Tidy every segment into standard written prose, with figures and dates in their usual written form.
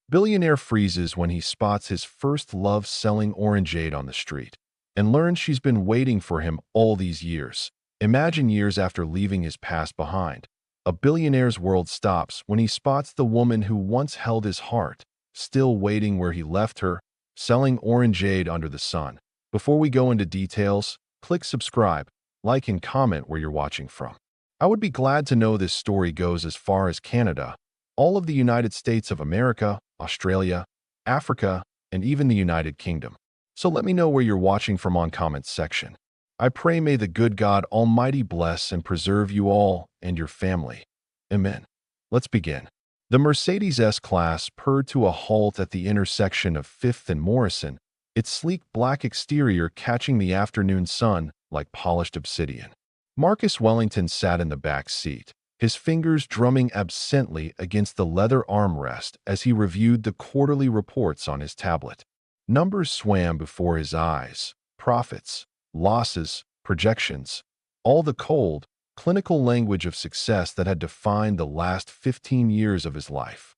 Billionaire freezes when he spots his first love selling Orangeade on the street and learns she's been waiting for him all these years. Imagine years after leaving his past behind. A billionaire's world stops when he spots the woman who once held his heart, still waiting where he left her, selling Orangeade under the sun. Before we go into details, click subscribe, like and comment where you're watching from. I would be glad to know this story goes as far as Canada, all of the United States of America, Australia, Africa, and even the United Kingdom. So let me know where you're watching from on comments section. I pray may the good God Almighty bless and preserve you all and your family. Amen. Let's begin. The Mercedes S-Class purred to a halt at the intersection of 5th and Morrison, its sleek black exterior catching the afternoon sun like polished obsidian. Marcus Wellington sat in the back seat, his fingers drumming absently against the leather armrest as he reviewed the quarterly reports on his tablet. Numbers swam before his eyes: profits, losses, projections, all the cold, clinical language of success that had defined the last 15 years of his life.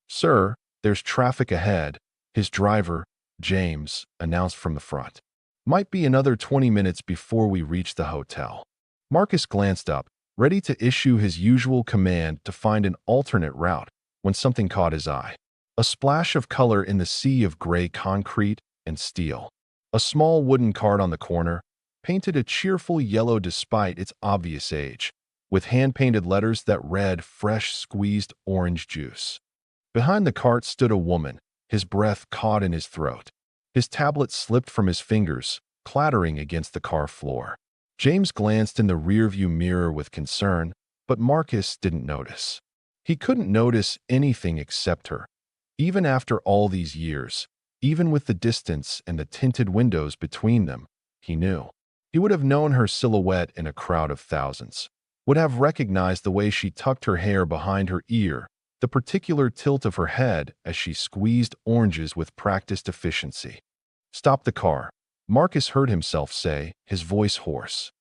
"Sir, there's traffic ahead," his driver, James, announced from the front. "Might be another 20 minutes before we reach the hotel." Marcus glanced up, ready to issue his usual command to find an alternate route, when something caught his eye. A splash of color in the sea of gray concrete and steel. A small wooden cart on the corner, painted a cheerful yellow despite its obvious age, with hand-painted letters that read "Fresh Squeezed Orange Juice." Behind the cart stood a woman, his breath caught in his throat. His tablet slipped from his fingers, clattering against the car floor. James glanced in the rearview mirror with concern, but Marcus didn't notice. He couldn't notice anything except her. Even after all these years, even with the distance and the tinted windows between them, he knew. He would have known her silhouette in a crowd of thousands, would have recognized the way she tucked her hair behind her ear, the particular tilt of her head as she squeezed oranges with practiced efficiency. "Stop the car," Marcus heard himself say, his voice hoarse.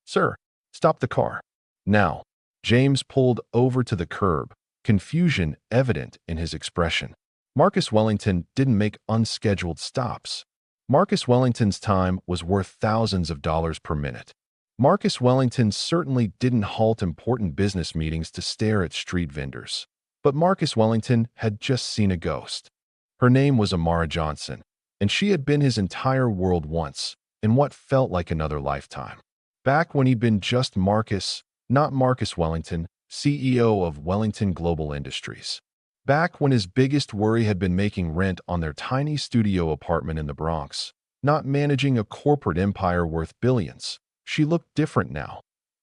"Sir, stop the car." Now. James pulled over to the curb, confusion evident in his expression. Marcus Wellington didn't make unscheduled stops. Marcus Wellington's time was worth thousands of dollars per minute. Marcus Wellington certainly didn't halt important business meetings to stare at street vendors. But Marcus Wellington had just seen a ghost. Her name was Amara Johnson, and she had been his entire world once, in what felt like another lifetime. Back when he'd been just Marcus, not Marcus Wellington, CEO of Wellington Global Industries. Back when his biggest worry had been making rent on their tiny studio apartment in the Bronx, not managing a corporate empire worth billions. She looked different now.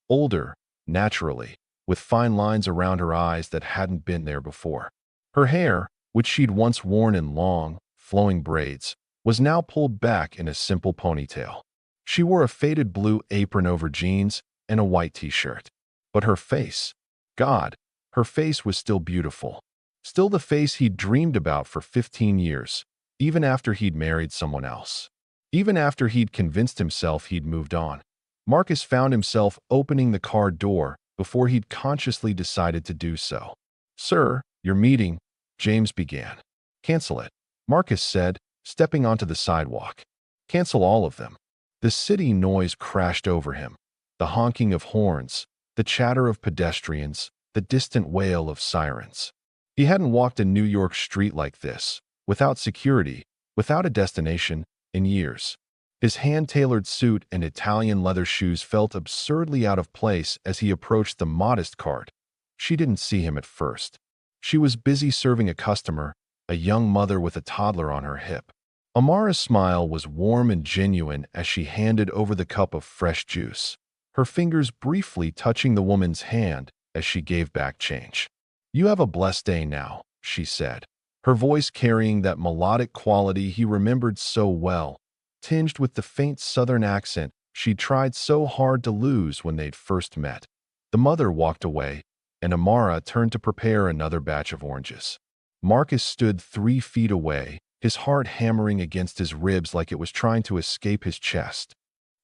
Older, naturally, with fine lines around her eyes that hadn't been there before. Her hair, which she'd once worn in long, flowing braids, was now pulled back in a simple ponytail. She wore a faded blue apron over jeans and a white t-shirt. But her face, God, her face was still beautiful. Still the face he'd dreamed about for 15 years, even after he'd married someone else. Even after he'd convinced himself he'd moved on. Marcus found himself opening the car door before he'd consciously decided to do so. "Sir, your meeting," James began. "Cancel it," Marcus said, stepping onto the sidewalk. "Cancel all of them." The city noise crashed over him. The honking of horns, the chatter of pedestrians, the distant wail of sirens. He hadn't walked a New York street like this, without security, without a destination, in years. His hand-tailored suit and Italian leather shoes felt absurdly out of place as he approached the modest cart. She didn't see him at first. She was busy serving a customer, a young mother with a toddler on her hip. Amara's smile was warm and genuine as she handed over the cup of fresh juice, her fingers briefly touching the woman's hand as she gave back change. "You have a blessed day now," she said, her voice carrying that melodic quality he remembered so well, tinged with the faint southern accent she'd tried so hard to lose when they'd first met. The mother walked away, and Amara turned to prepare another batch of oranges. Marcus stood 3 feet away, his heart hammering against his ribs like it was trying to escape his chest.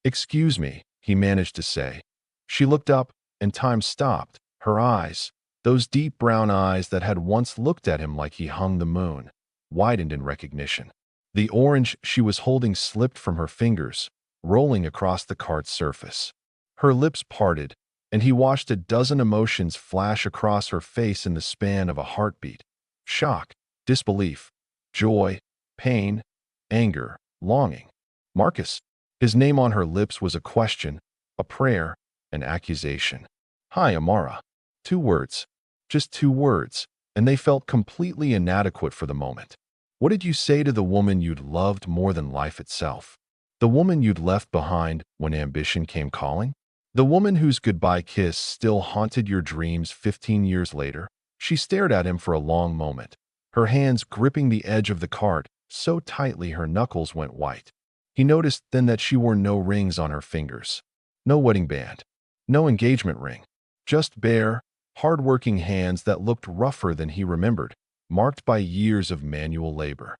"Excuse me," he managed to say. She looked up, and time stopped, her eyes, those deep brown eyes that had once looked at him like he hung the moon, widened in recognition. The orange she was holding slipped from her fingers, rolling across the cart's surface. Her lips parted, and he watched a dozen emotions flash across her face in the span of a heartbeat. Shock, disbelief, joy, pain, anger, longing. Marcus. His name on her lips was a question, a prayer, an accusation. Hi, Amara. 2 words. Just 2 words, and they felt completely inadequate for the moment. What did you say to the woman you'd loved more than life itself? The woman you'd left behind when ambition came calling? The woman whose goodbye kiss still haunted your dreams 15 years later? She stared at him for a long moment, her hands gripping the edge of the cart so tightly her knuckles went white. He noticed then that she wore no rings on her fingers. No wedding band. No engagement ring. Just bare, hard-working hands that looked rougher than he remembered, marked by years of manual labor.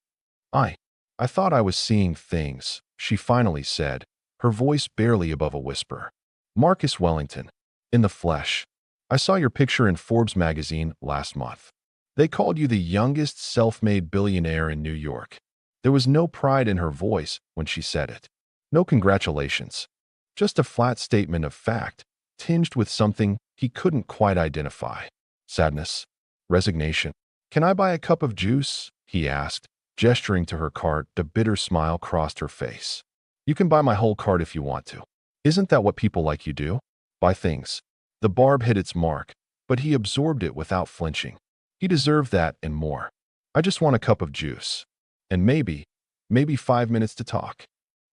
I thought I was seeing things, she finally said, her voice barely above a whisper. Marcus Wellington. In the flesh. I saw your picture in Forbes magazine last month. They called you the youngest self-made billionaire in New York. There was no pride in her voice when she said it. No congratulations. Just a flat statement of fact, tinged with something he couldn't quite identify. Sadness. Resignation. Can I buy a cup of juice? He asked, gesturing to her cart. The bitter smile crossed her face. You can buy my whole cart if you want to. Isn't that what people like you do? Buy things. The barb hit its mark, but he absorbed it without flinching. He deserved that and more. I just want a cup of juice. And maybe 5 minutes to talk.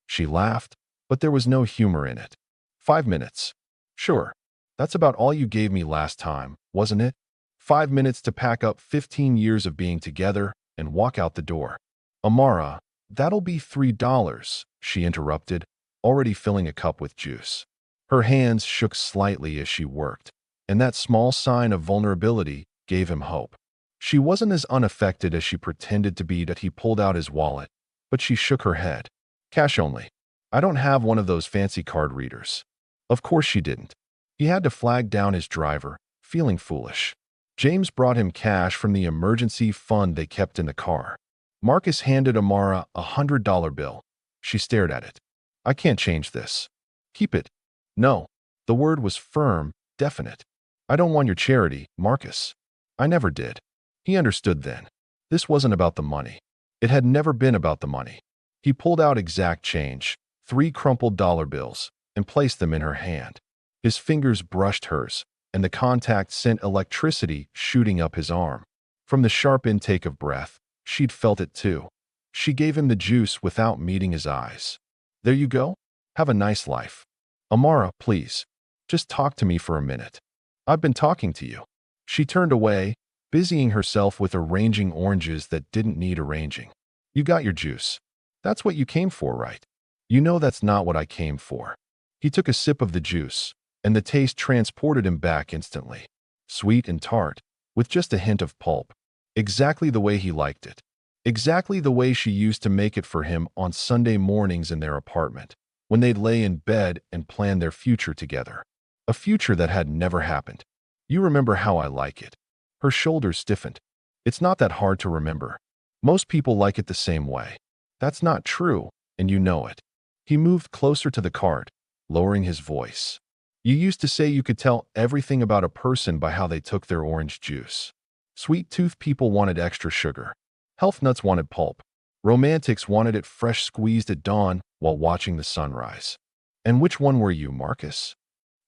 She laughed, but there was no humor in it. 5 minutes. Sure. That's about all you gave me last time, wasn't it? 5 minutes to pack up 15 years of being together and walk out the door. Amara, that'll be $3, she interrupted, already filling a cup with juice. Her hands shook slightly as she worked, and that small sign of vulnerability gave him hope. She wasn't as unaffected as she pretended to be. That he pulled out his wallet, but she shook her head. Cash only. I don't have one of those fancy card readers. Of course she didn't. He had to flag down his driver, feeling foolish. James brought him cash from the emergency fund they kept in the car. Marcus handed Amara a $100 bill. She stared at it. I can't change this. Keep it. No. The word was firm, definite. I don't want your charity, Marcus. I never did. He understood then. This wasn't about the money. It had never been about the money. He pulled out exact change, 3 crumpled dollar bills, and placed them in her hand. His fingers brushed hers, and the contact sent electricity shooting up his arm. From the sharp intake of breath, she'd felt it too. She gave him the juice without meeting his eyes. There you go. Have a nice life. Amara, please. Just talk to me for a minute. I've been talking to you. She turned away, busying herself with arranging oranges that didn't need arranging. You got your juice. That's what you came for, right? You know that's not what I came for. He took a sip of the juice, and the taste transported him back instantly. Sweet and tart, with just a hint of pulp. Exactly the way he liked it. Exactly the way she used to make it for him on Sunday mornings in their apartment, when they'd lay in bed and plan their future together. A future that had never happened. You remember how I like it. Her shoulders stiffened. It's not that hard to remember. Most people like it the same way. That's not true, and you know it. He moved closer to the cart, lowering his voice. You used to say you could tell everything about a person by how they took their orange juice. Sweet-tooth people wanted extra sugar. Health nuts wanted pulp. Romantics wanted it fresh squeezed at dawn while watching the sunrise. And which one were you, Marcus?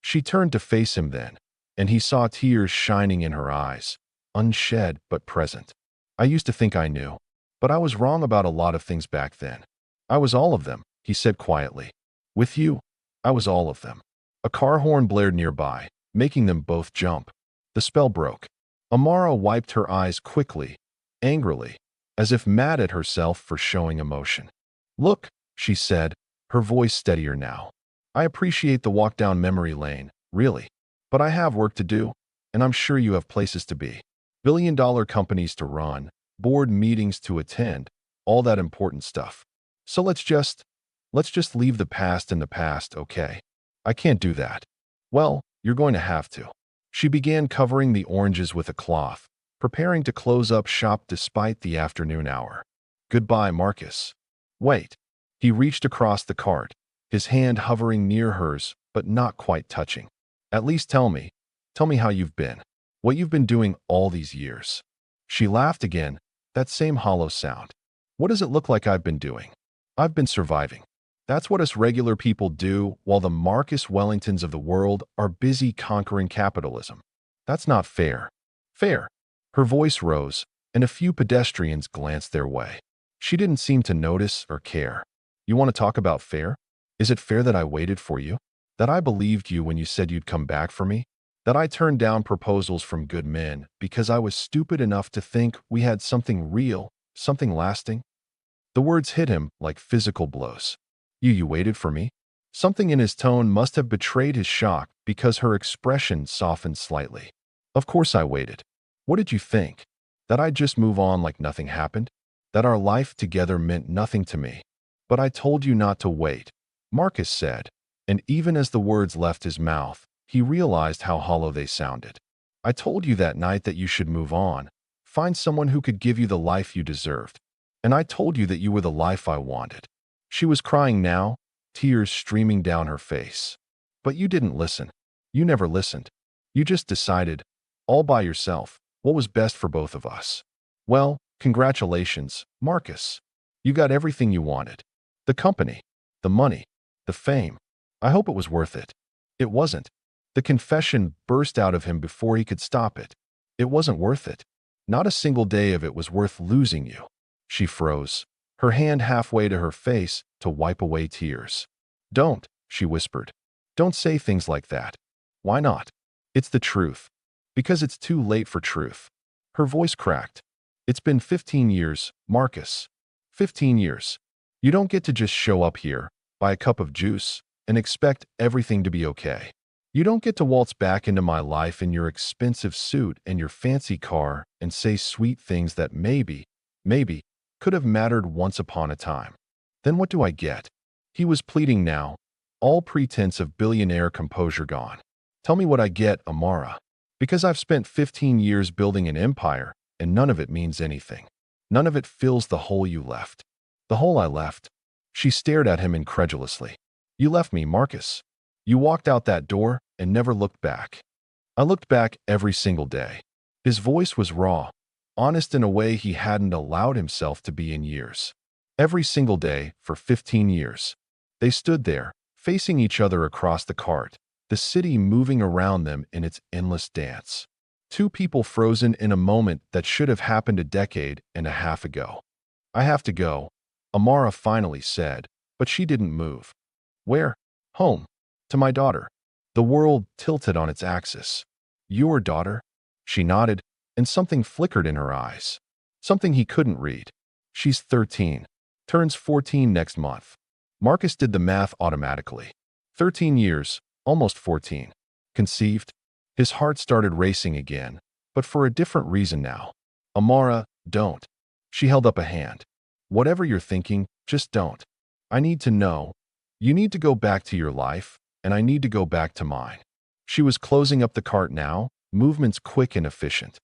She turned to face him then, and he saw tears shining in her eyes, unshed but present. I used to think I knew, but I was wrong about a lot of things back then. I was all of them, he said quietly. With you, I was all of them. A car horn blared nearby, making them both jump. The spell broke. Amara wiped her eyes quickly, angrily, as if mad at herself for showing emotion. Look, she said, her voice steadier now. I appreciate the walk down memory lane, really. But I have work to do, and I'm sure you have places to be. Billion-dollar companies to run, board meetings to attend, all that important stuff. So let's just leave the past in the past, okay? I can't do that. Well, you're going to have to. She began covering the oranges with a cloth, preparing to close up shop despite the afternoon hour. Goodbye, Marcus. Wait. He reached across the cart, his hand hovering near hers, but not quite touching. At least tell me. Tell me how you've been. What you've been doing all these years. She laughed again, that same hollow sound. What does it look like I've been doing? I've been surviving. That's what us regular people do while the Marcus Wellingtons of the world are busy conquering capitalism. That's not fair. Fair. Her voice rose, and a few pedestrians glanced their way. She didn't seem to notice or care. You want to talk about fair? Is it fair that I waited for you? That I believed you when you said you'd come back for me? That I turned down proposals from good men because I was stupid enough to think we had something real, something lasting? The words hit him like physical blows. You waited for me? Something in his tone must have betrayed his shock because her expression softened slightly. Of course I waited. What did you think? That I'd just move on like nothing happened? That our life together meant nothing to me? But I told you not to wait, Marcus said, and even as the words left his mouth, he realized how hollow they sounded. I told you that night that you should move on, find someone who could give you the life you deserved. And I told you that you were the life I wanted. She was crying now, tears streaming down her face. But you didn't listen. You never listened. You just decided, all by yourself, what was best for both of us. Well, congratulations, Marcus. You got everything you wanted. The company, the money, the fame. I hope it was worth it. It wasn't. The confession burst out of him before he could stop it. It wasn't worth it. Not a single day of it was worth losing you. She froze, her hand halfway to her face to wipe away tears. Don't, she whispered. Don't say things like that. Why not? It's the truth. Because it's too late for truth. Her voice cracked. It's been 15 years, Marcus. 15 years. You don't get to just show up here, buy a cup of juice, and expect everything to be okay. You don't get to waltz back into my life in your expensive suit and your fancy car and say sweet things that maybe, could have mattered once upon a time. Then what do I get? He was pleading now, all pretense of billionaire composure gone. Tell me what I get, Amara. Because I've spent 15 years building an empire, and none of it means anything. None of it fills the hole you left. The hole I left. She stared at him incredulously. You left me, Marcus. You walked out that door and never looked back. I looked back every single day. His voice was raw, honest in a way he hadn't allowed himself to be in years. Every single day for 15 years. They stood there, facing each other across the cart, the city moving around them in its endless dance. Two people frozen in a moment that should have happened a decade and a half ago. I have to go, Amara finally said, but she didn't move. Where? Home. To my daughter. The world tilted on its axis. Your daughter? She nodded, and something flickered in her eyes. Something he couldn't read. She's 13. Turns 14 next month. Marcus did the math automatically. 13 years, almost 14. Conceived. His heart started racing again, but for a different reason now. Amara, don't. She held up a hand. Whatever you're thinking, just don't. I need to know. You need to go back to your life, and I need to go back to mine. She was closing up the cart now, movements quick and efficient.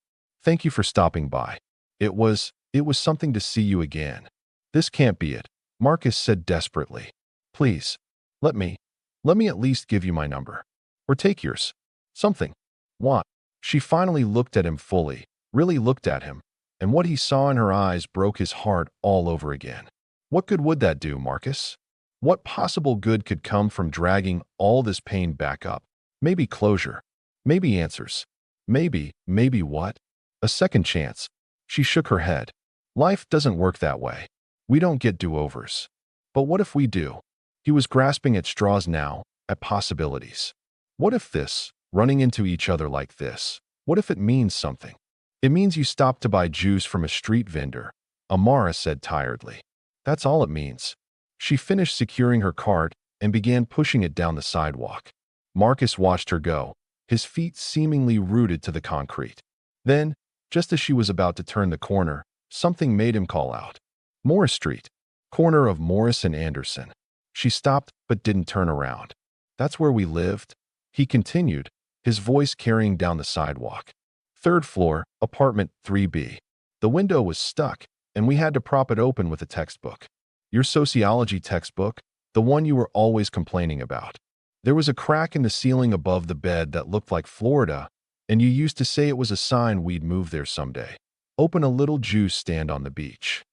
Thank you for stopping by. It was something to see you again. This can't be it, Marcus said desperately. Please, let me at least give you my number. Or take yours. Something. What? She finally looked at him fully, really looked at him, and what he saw in her eyes broke his heart all over again. What good would that do, Marcus? What possible good could come from dragging all this pain back up? Maybe closure. Maybe answers. Maybe what? A second chance. She shook her head. Life doesn't work that way. We don't get do-overs. But what if we do? He was grasping at straws now, at possibilities. What if this, running into each other like this, what if it means something? It means you stop to buy juice from a street vendor, Amara said tiredly. That's all it means. She finished securing her cart and began pushing it down the sidewalk. Marcus watched her go, his feet seemingly rooted to the concrete. Then, just as she was about to turn the corner, something made him call out. Morris Street, corner of Morris and Anderson. She stopped but didn't turn around. That's where we lived, he continued, his voice carrying down the sidewalk. Third floor, apartment 3B. The window was stuck, and we had to prop it open with a textbook. Your sociology textbook, the one you were always complaining about. There was a crack in the ceiling above the bed that looked like Florida, and you used to say it was a sign we'd move there someday. Open a little juice stand on the beach.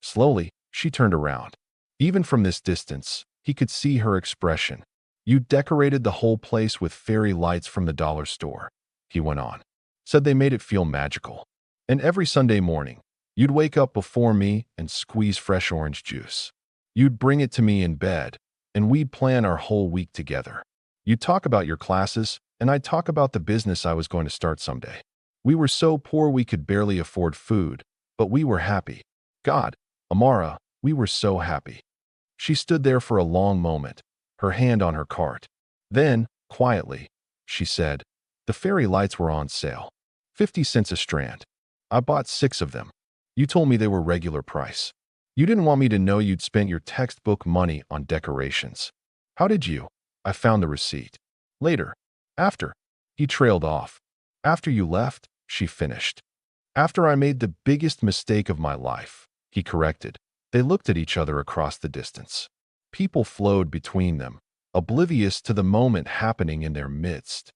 Slowly, she turned around. Even from this distance, he could see her expression. You decorated the whole place with fairy lights from the dollar store, he went on. Said they made it feel magical. And every Sunday morning, you'd wake up before me and squeeze fresh orange juice. You'd bring it to me in bed, and we'd plan our whole week together. You'd talk about your classes, and I'd talk about the business I was going to start someday. We were so poor we could barely afford food, but we were happy. God, Amara, we were so happy. She stood there for a long moment, her hand on her cart. Then, quietly, she said, the fairy lights were on sale. 50 cents a strand. I bought 6 of them. You told me they were regular price. You didn't want me to know you'd spent your textbook money on decorations. How did you? I found the receipt. Later. After. He trailed off. After you left, she finished. After I made the biggest mistake of my life, he corrected. They looked at each other across the distance. People flowed between them, oblivious to the moment happening in their midst.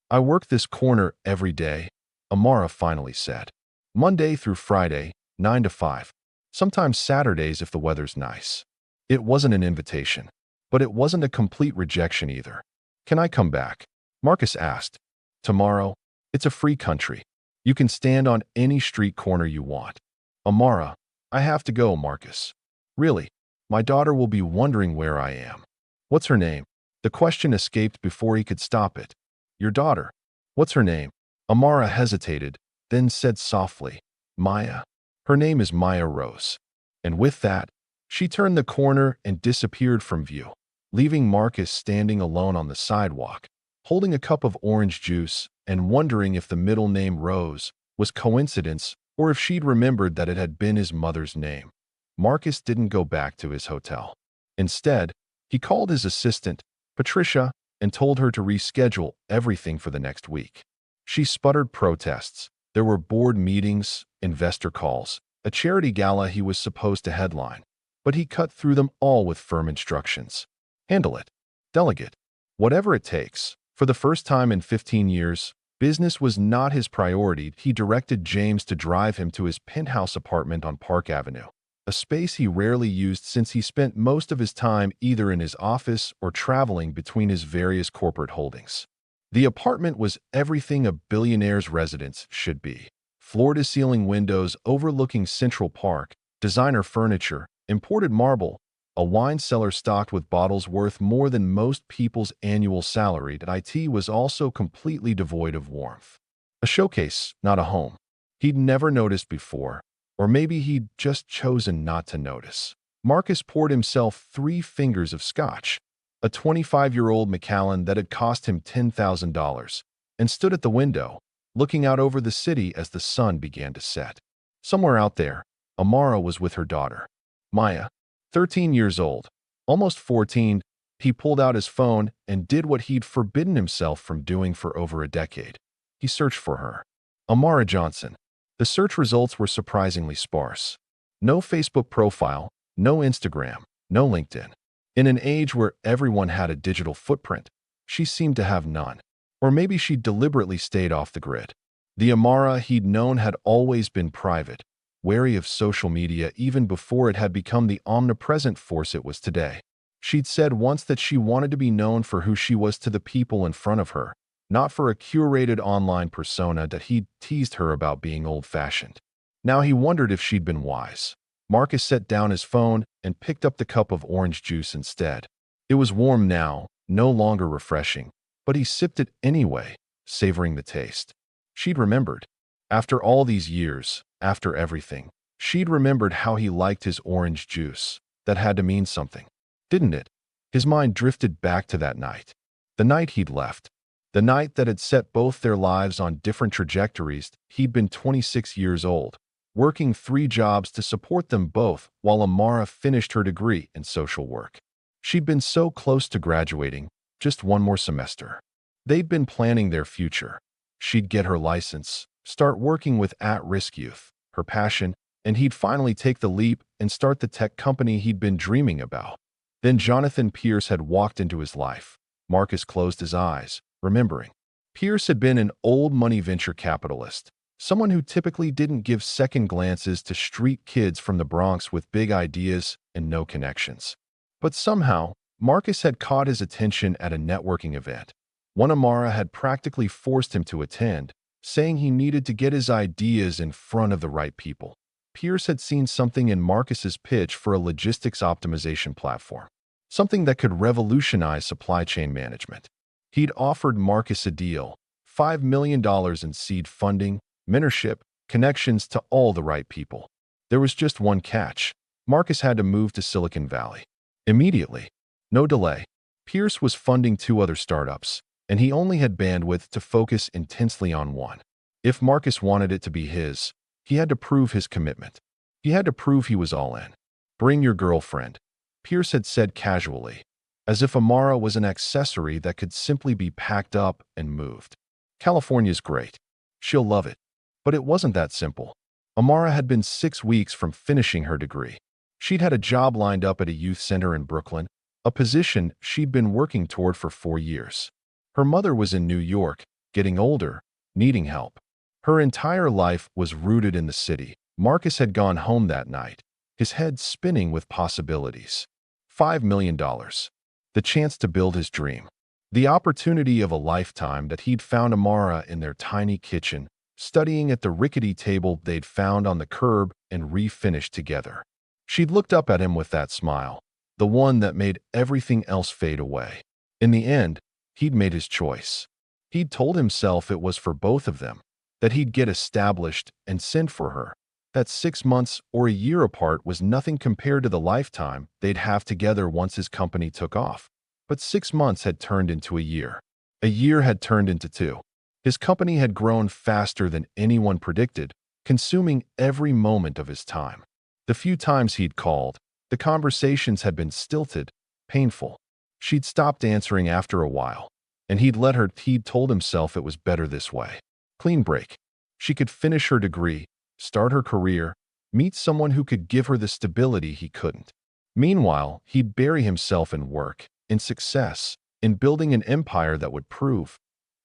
I work this corner every day, Amara finally said. Monday through Friday, 9 to 5. Sometimes Saturdays if the weather's nice. It wasn't an invitation, but it wasn't a complete rejection either. Can I come back? Marcus asked. Tomorrow, it's a free country. You can stand on any street corner you want. Amara, I have to go, Marcus. Really? My daughter will be wondering where I am. What's her name? The question escaped before he could stop it. Your daughter. What's her name? Amara hesitated, then said softly, Maya. Her name is Maya Rose. And with that, she turned the corner and disappeared from view, leaving Marcus standing alone on the sidewalk, holding a cup of orange juice and wondering if the middle name Rose was coincidence or if she'd remembered that it had been his mother's name. Marcus didn't go back to his hotel. Instead, he called his assistant, Patricia, and told her to reschedule everything for the next week. She sputtered protests. There were board meetings, investor calls, a charity gala he was supposed to headline, but he cut through them all with firm instructions. Handle it. Delegate. Whatever it takes. For the first time in 15 years, business was not his priority. He directed James to drive him to his penthouse apartment on Park Avenue, a space he rarely used since he spent most of his time either in his office or traveling between his various corporate holdings. The apartment was everything a billionaire's residence should be. Floor-to-ceiling windows overlooking Central Park, designer furniture, imported marble, a wine cellar stocked with bottles worth more than most people's annual salary. It was also completely devoid of warmth. A showcase, not a home. He'd never noticed before, or maybe he'd just chosen not to notice. Marcus poured himself 3 fingers of scotch, a 25-year-old Macallan that had cost him $10,000, and stood at the window, looking out over the city as the sun began to set. Somewhere out there, Amara was with her daughter, Maya, 13 years old. Almost 14, he pulled out his phone and did what he'd forbidden himself from doing for over a decade. He searched for her. Amara Johnson. The search results were surprisingly sparse. No Facebook profile, no Instagram, no LinkedIn. In an age where everyone had a digital footprint, she seemed to have none. Or maybe she deliberately stayed off the grid. The Amara he'd known had always been private, wary of social media even before it had become the omnipresent force it was today. She'd said once that she wanted to be known for who she was to the people in front of her, not for a curated online persona that he'd teased her about being old-fashioned. Now he wondered if she'd been wise. Marcus set down his phone and picked up the cup of orange juice instead. It was warm now, no longer refreshing, but he sipped it anyway, savoring the taste. She'd remembered. After all these years, after everything, she'd remembered how he liked his orange juice. That had to mean something, didn't it? His mind drifted back to that night. The night he'd left. The night that had set both their lives on different trajectories. He'd been 26 years old, working 3 jobs to support them both while Amara finished her degree in social work. She'd been so close to graduating, just 1 more semester. They'd been planning their future. She'd get her license, start working with at-risk youth, her passion, and he'd finally take the leap and start the tech company he'd been dreaming about. Then Jonathan Pierce had walked into his life. Marcus closed his eyes, remembering. Pierce had been an old money venture capitalist, someone who typically didn't give second glances to street kids from the Bronx with big ideas and no connections. But somehow, Marcus had caught his attention at a networking event. One Amara had practically forced him to attend, saying he needed to get his ideas in front of the right people. Pierce had seen something in Marcus's pitch for a logistics optimization platform, something that could revolutionize supply chain management. He'd offered Marcus a deal, $5 million in seed funding, mentorship, connections to all the right people. There was just one catch. Marcus had to move to Silicon Valley. Immediately. No delay. Pierce was funding 2 other startups, and he only had bandwidth to focus intensely on one. If Marcus wanted it to be his, he had to prove his commitment. He had to prove he was all in. Bring your girlfriend, Pierce had said casually, as if Amara was an accessory that could simply be packed up and moved. California's great. She'll love it. But it wasn't that simple. Amara had been 6 weeks from finishing her degree. She'd had a job lined up at a youth center in Brooklyn, a position she'd been working toward for 4 years. Her mother was in New York, getting older, needing help. Her entire life was rooted in the city. Marcus had gone home that night, his head spinning with possibilities. $5 million. The chance to build his dream. The opportunity of a lifetime that he'd found Amara in their tiny kitchen, studying at the rickety table they'd found on the curb and refinished together. She'd looked up at him with that smile, the one that made everything else fade away. In the end, he'd made his choice. He'd told himself it was for both of them, that he'd get established and send for her, that 6 months or a year apart was nothing compared to the lifetime they'd have together once his company took off. But 6 months had turned into a year. A year had turned into 2. His company had grown faster than anyone predicted, consuming every moment of his time. The few times he'd called, the conversations had been stilted, painful. She'd stopped answering after a while, and he'd told himself it was better this way. Clean break. She could finish her degree, start her career, meet someone who could give her the stability he couldn't. Meanwhile, he'd bury himself in work, in success, in building an empire that would prove.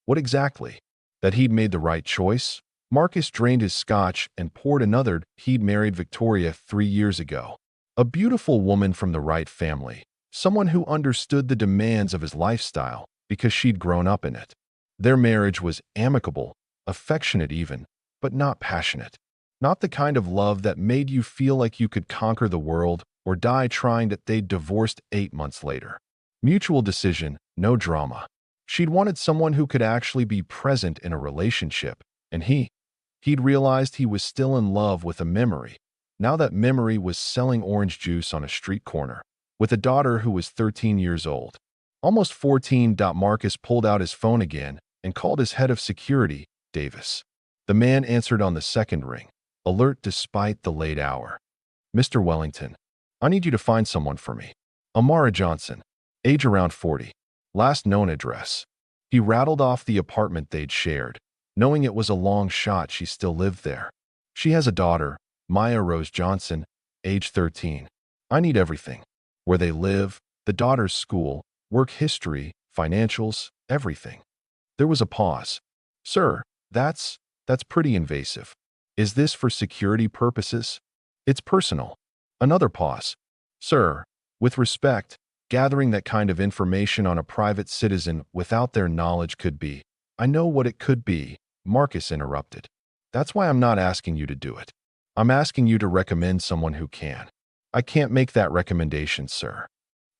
What exactly? That he'd made the right choice? Marcus drained his scotch and poured another. He'd married Victoria 3 years ago. A beautiful woman from the right family, someone who understood the demands of his lifestyle because she'd grown up in it. Their marriage was amicable, affectionate even, but not passionate. Not the kind of love that made you feel like you could conquer the world or die trying. That they'd divorced 8 months later. Mutual decision, no drama. She'd wanted someone who could actually be present in a relationship, and he'd realized he was still in love with a memory. Now that memory was selling orange juice on a street corner, with a daughter who was 13 years old. Almost 14. Marcus pulled out his phone again and called his head of security, Davis. The man answered on the second ring, alert despite the late hour. Mr. Wellington, I need you to find someone for me. Amara Johnson, age around 40, last known address. He rattled off the apartment they'd shared, knowing it was a long shot she still lived there. She has a daughter, Maya Rose Johnson, age 13. I need everything. Where they live, the daughter's school, work history, financials, everything. There was a pause. Sir, that's pretty invasive. Is this for security purposes? It's personal. Another pause. Sir, with respect, gathering that kind of information on a private citizen without their knowledge could be. I know what it could be, Marcus interrupted. That's why I'm not asking you to do it. I'm asking you to recommend someone who can. I can't make that recommendation, sir.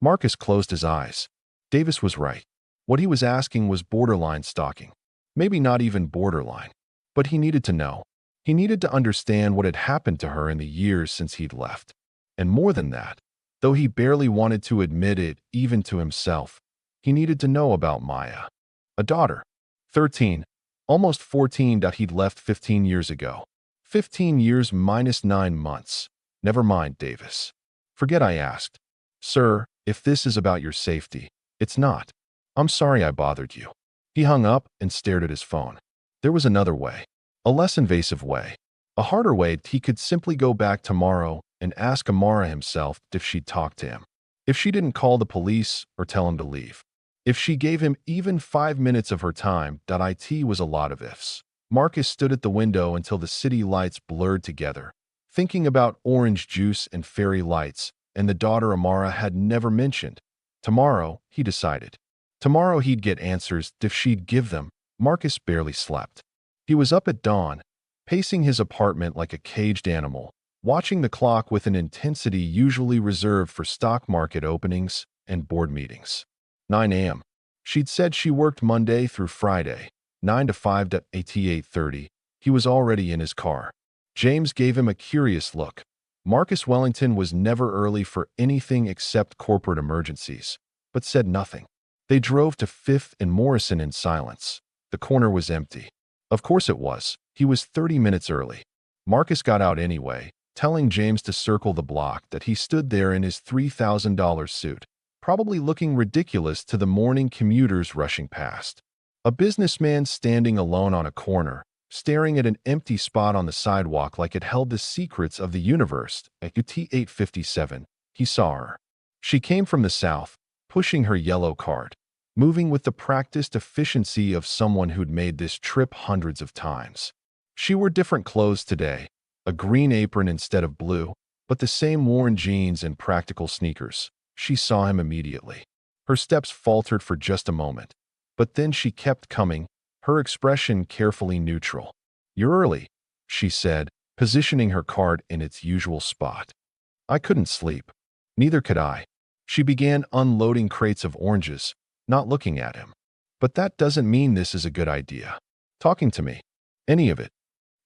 Marcus closed his eyes. Davis was right. What he was asking was borderline stalking. Maybe not even borderline. But he needed to know. He needed to understand what had happened to her in the years since he'd left. And more than that, though he barely wanted to admit it even to himself, he needed to know about Maya. A daughter. 13. Almost 14. He'd left 15 years ago. 15 years minus 9 months. Never mind, Davis. Forget I asked. Sir, if this is about your safety, it's not. I'm sorry I bothered you. He hung up and stared at his phone. There was another way. A less invasive way. A harder way, he could simply go back tomorrow and ask Amara himself if she'd talk to him. If she didn't call the police or tell him to leave. If she gave him even 5 minutes of her time. It was a lot of ifs. Marcus stood at the window until the city lights blurred together, thinking about orange juice and fairy lights, and the daughter Amara had never mentioned. Tomorrow, he decided. Tomorrow he'd get answers if she'd give them. Marcus barely slept. He was up at dawn, pacing his apartment like a caged animal, watching the clock with an intensity usually reserved for stock market openings and board meetings. 9 a.m. She'd said she worked Monday through Friday, 9 to 5 at 8:30. He was already in his car. James gave him a curious look. Marcus Wellington was never early for anything except corporate emergencies, but said nothing. They drove to 5th and Morrison in silence. The corner was empty. Of course it was. He was 30 minutes early. Marcus got out anyway, telling James to circle the block. That he stood there in his $3,000 suit, probably looking ridiculous to the morning commuters rushing past. A businessman standing alone on a corner, staring at an empty spot on the sidewalk like it held the secrets of the universe. At UT 857, he saw her. She came from the south, pushing her yellow cart, moving with the practiced efficiency of someone who'd made this trip hundreds of times. She wore different clothes today, a green apron instead of blue, but the same worn jeans and practical sneakers. She saw him immediately. Her steps faltered for just a moment, but then she kept coming, her expression carefully neutral. "You're early," she said, positioning her cart in its usual spot. "I couldn't sleep." Neither could I. She began unloading crates of oranges, not looking at him. "But that doesn't mean this is a good idea. Talking to me. Any of it."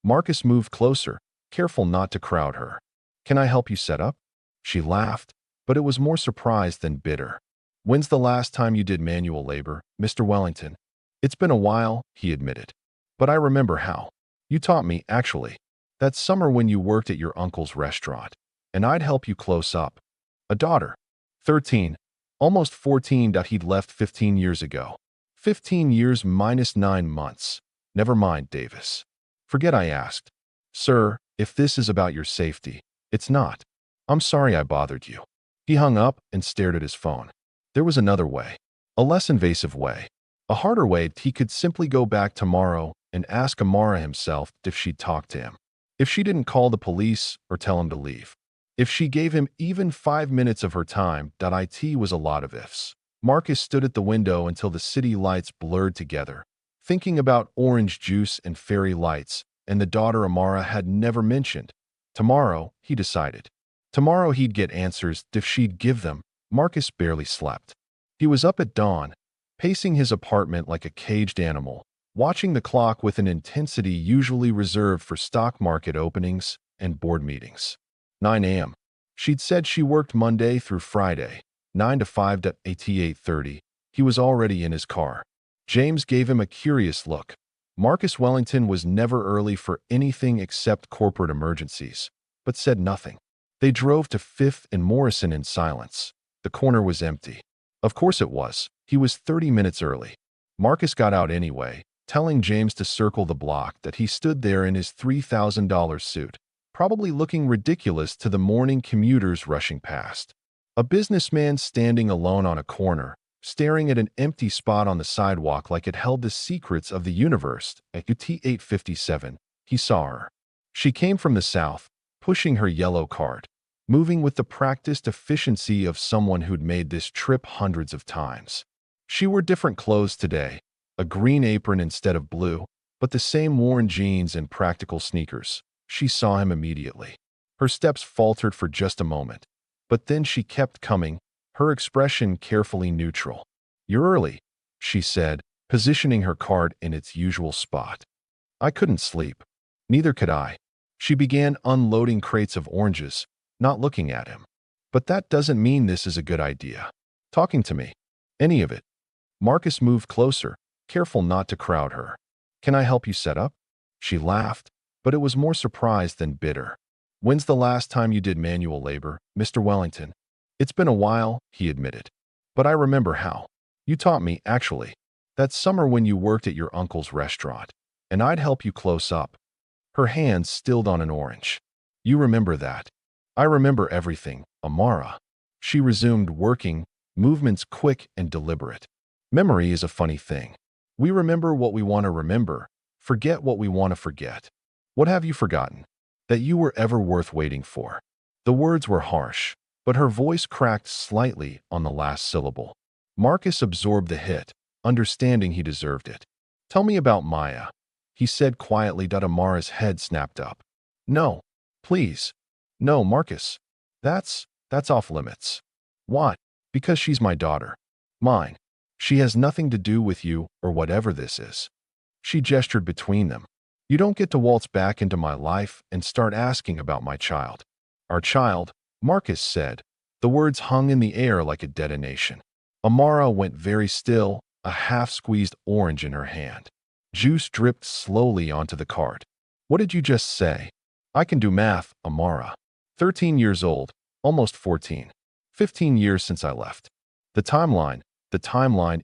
Marcus moved closer, careful not to crowd her. "Can I help you set up?" She laughed, but it was more surprised than bitter. "When's the last time you did manual labor, Mr. Wellington?" "It's been a while," he admitted. "But I remember how. You taught me, actually. That summer when you worked at your uncle's restaurant. And I'd help you close up. A daughter. 13. Almost 14. He'd left 15 years ago. 15 years minus 9 months. Never mind, Davis. Forget I asked. Sir, if this is about your safety, it's not. I'm sorry I bothered you." He hung up and stared at his phone. There was another way. A less invasive way. A harder way. He could simply go back tomorrow and ask Amara himself if she'd talk to him. If she didn't call the police or tell him to leave. If she gave him even 5 minutes of her time. It was a lot of ifs. Marcus stood at the window until the city lights blurred together, thinking about orange juice and fairy lights, and the daughter Amara had never mentioned. Tomorrow, he decided. Tomorrow he'd get answers if she'd give them. Marcus barely slept. He was up at dawn, pacing his apartment like a caged animal, watching the clock with an intensity usually reserved for stock market openings and board meetings. 9 a.m. She'd said she worked Monday through Friday, 9 to 5 at 8:30. He was already in his car. James gave him a curious look. Marcus Wellington was never early for anything except corporate emergencies, but said nothing. They drove to 5th and Morrison in silence. The corner was empty. Of course it was. He was 30 minutes early. Marcus got out anyway, telling James to circle the block. That he stood there in his $3,000 suit, probably looking ridiculous to the morning commuters rushing past. A businessman standing alone on a corner, staring at an empty spot on the sidewalk like it held the secrets of the universe. At UT 857, he saw her. She came from the south, pushing her yellow cart, moving with the practiced efficiency of someone who'd made this trip hundreds of times. She wore different clothes today, a green apron instead of blue, but the same worn jeans and practical sneakers. She saw him immediately. Her steps faltered for just a moment, but then she kept coming, her expression carefully neutral. "You're early," she said, positioning her cart in its usual spot. "I couldn't sleep." Neither could I. She began unloading crates of oranges, not looking at him. "But that doesn't mean this is a good idea. Talking to me. Any of it." Marcus moved closer, careful not to crowd her. "Can I help you set up?" She laughed, but it was more surprised than bitter. "When's the last time you did manual labor, Mr. Wellington?" "It's been a while," he admitted. "But I remember how. You taught me, actually. That summer when you worked at your uncle's restaurant. And I'd help you close up." her hands stilled on an orange. You remember that? I remember everything, Amara. She resumed working, movements quick and deliberate. Memory is a funny thing. We remember what we want to remember, forget what we want to forget. What have you forgotten? That you were ever worth waiting for. The words were harsh, but her voice cracked slightly on the last syllable. Marcus absorbed the hit, understanding he deserved it. Tell me about Maya, he said quietly. Amara's head snapped up. No, please. No, Marcus. That's off limits. Why? Because she's my daughter. Mine. She has nothing to do with you or whatever this is. She gestured between them. You don't get to waltz back into my life and start asking about my child. Our child, Marcus said. The words hung in the air like a detonation. Amara went very still, a half-squeezed orange in her hand. Juice dripped slowly onto the cart. What did you just say? I can do math, Amara. 13 years old, almost 14. 15 years since I left. The timeline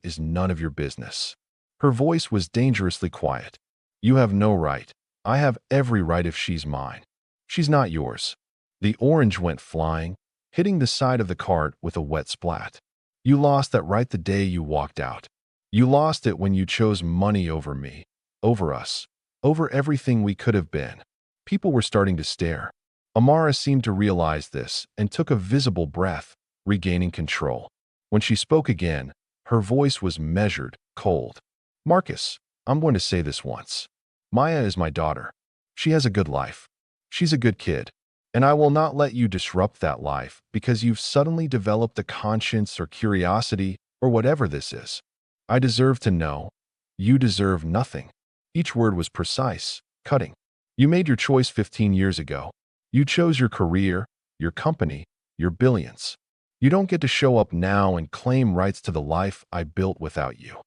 is none of your business. Her voice was dangerously quiet. You have no right. I have every right if she's mine. She's not yours. The orange went flying, hitting the side of the cart with a wet splat. You lost that right the day you walked out. You lost it when you chose money over me, over us, over everything we could have been. People were starting to stare. Amara seemed to realize this and took a visible breath, regaining control. When she spoke again, her voice was measured, cold. Marcus, I'm going to say this once. Maya is my daughter. She has a good life. She's a good kid. And I will not let you disrupt that life because you've suddenly developed a conscience or curiosity or whatever this is. I deserve to know. You deserve nothing. Each word was precise, cutting. You made your choice 15 years ago. You chose your career, your company, your billions. You don't get to show up now and claim rights to the life I built without you.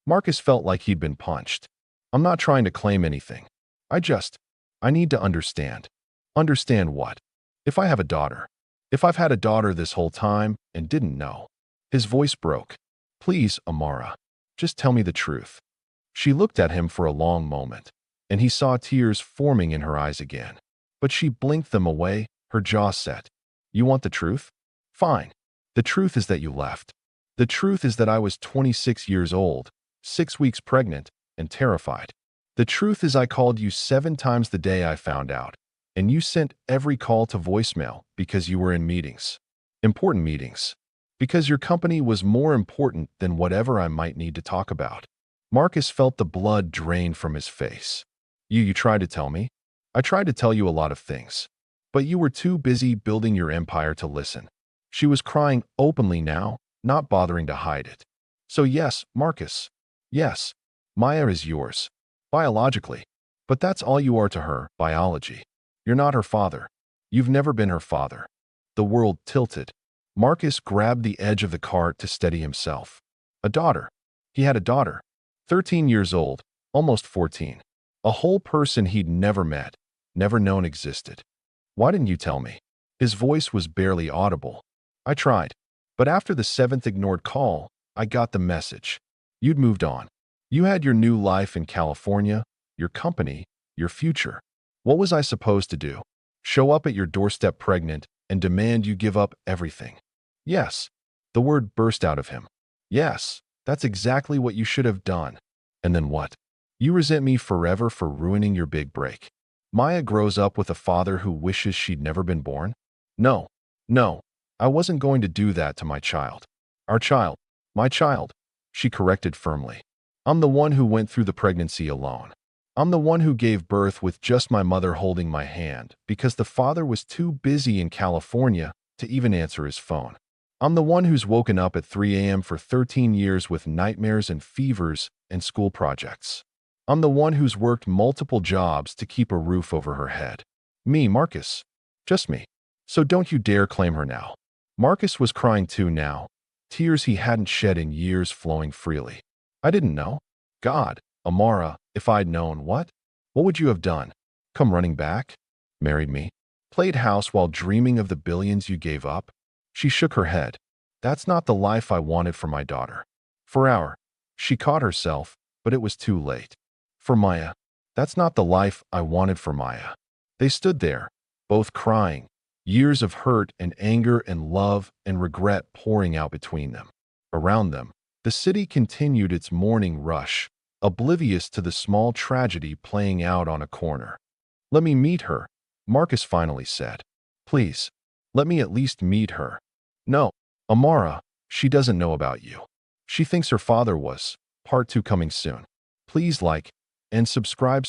Marcus felt like he'd been punched. I'm not trying to claim anything. I need to understand. Understand what? If I have a daughter. If I've had a daughter this whole time and didn't know. His voice broke. Please, Amara. Just tell me the truth. She looked at him for a long moment, and he saw tears forming in her eyes again. But she blinked them away, her jaw set. You want the truth? Fine. The truth is that you left. The truth is that I was 26 years old, 6 weeks pregnant, and terrified. The truth is I called you 7 times the day I found out, and you sent every call to voicemail because you were in meetings. Important meetings. Because your company was more important than whatever I might need to talk about. Marcus felt the blood drain from his face. You tried to tell me? I tried to tell you a lot of things. But you were too busy building your empire to listen. She was crying openly now, not bothering to hide it. So yes, Marcus. Yes, Maya is yours. Biologically. But that's all you are to her, biology. You're not her father. You've never been her father. The world tilted. Marcus grabbed the edge of the cart to steady himself. A daughter. He had a daughter. 13 years old, almost 14. A whole person he'd never met, never known existed. Why didn't you tell me? His voice was barely audible. I tried. But after the 7th ignored call, I got the message. You'd moved on. You had your new life in California, your company, your future. What was I supposed to do? Show up at your doorstep pregnant and demand you give up everything? Yes. The word burst out of him. Yes, that's exactly what you should have done. And then what? You resent me forever for ruining your big break. Maya grows up with a father who wishes she'd never been born? No. I wasn't going to do that to my child. Our child. My child. She corrected firmly. I'm the one who went through the pregnancy alone. I'm the one who gave birth with just my mother holding my hand because the father was too busy in California to even answer his phone. I'm the one who's woken up at 3 a.m. for 13 years with nightmares and fevers and school projects. I'm the one who's worked multiple jobs to keep a roof over her head. Me, Marcus. Just me. So don't you dare claim her now. Marcus was crying too now, tears he hadn't shed in years flowing freely. I didn't know. God, Amara, if I'd known, what? What would you have done? Come running back? Married me? Played house while dreaming of the billions you gave up? She shook her head. That's not the life I wanted for my daughter. For our. She caught herself, but it was too late. For Maya. That's not the life I wanted for Maya. They stood there, both crying, years of hurt and anger and love and regret pouring out between them. Around them, the city continued its morning rush, oblivious to the small tragedy playing out on a corner. "Let me meet her," Marcus finally said. "Please, let me at least meet her." "No, Amara, she doesn't know about you. She thinks her father was." Part 2 coming soon. Please like and subscribe.